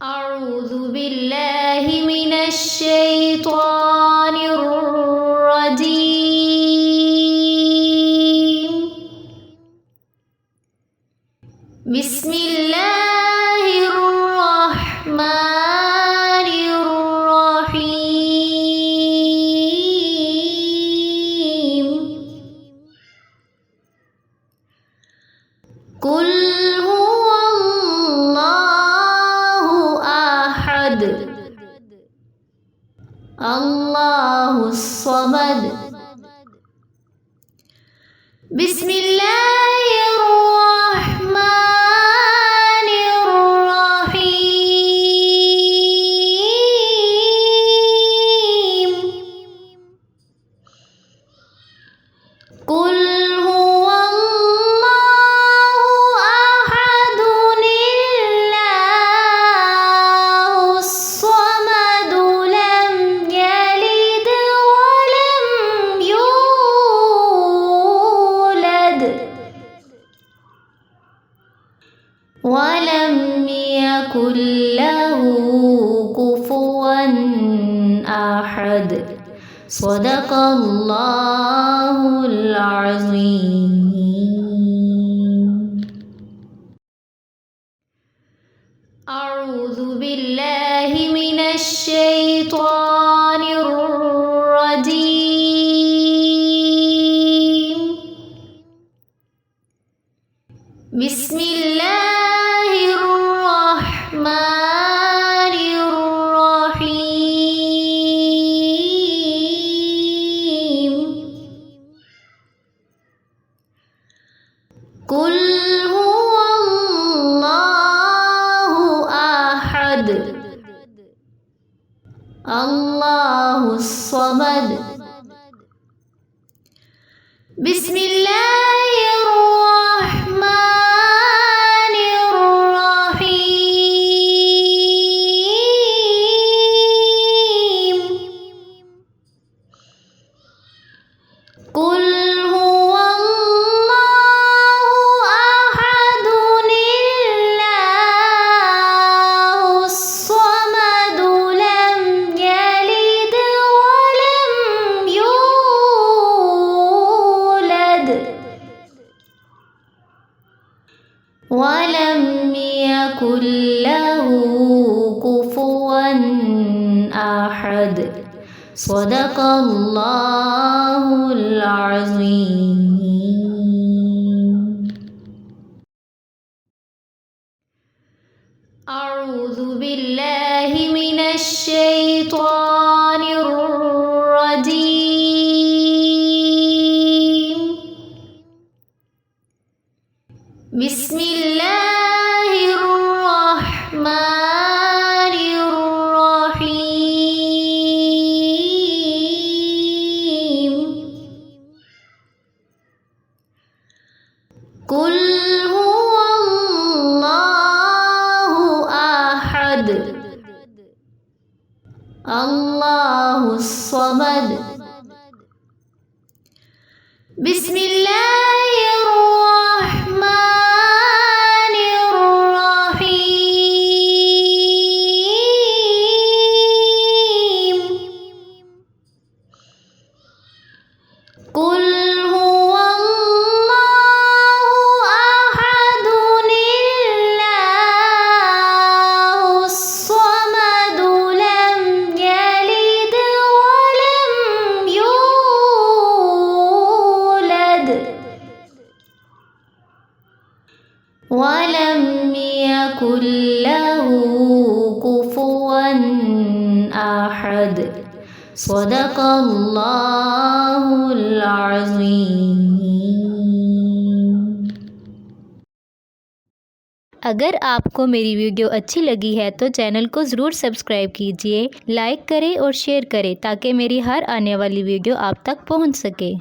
أعوذ بالله من الشيطان الرجيم. بسم الله الرحمن الرحيم. قل هو الله أحد الله الصمد. بسم الله الرحمن الرحيم. قل هو الله أحد الله الصمد لم يلد ولم يولد ولم يكن له كفوا أحد. صدق الله العظيم. أعوذ بالله من الشيطان الرجيم. بسم الله الرحمن الرحيم. قل هو الله أحد الله الصمد. بسم الله الرحمن الرحيم. قل هو الله أحد الله الصمد لم يلد ولم يولد ولم يكن له كفوا أحد. صدق الله العظيم. أعوذ بالله من الشيطان الرجيم. بسم الله الرحمن الرحيم. قل هو الله أحد الله الصمد. بسم الله الرحمن الرحيم. قل هو الله أحد الله الصمد لم يلد ولم يولد ولم يكن له كفوا أحد. صدق الله العظيم. अगर आपको मेरी वीडियो अच्छी लगी है तो चैनल को ज़रूर सब्सक्राइब कीजिए, लाइक करें और शेयर करें ताकि मेरी हर आने वाली वीडियो आप तक पहुंच सके।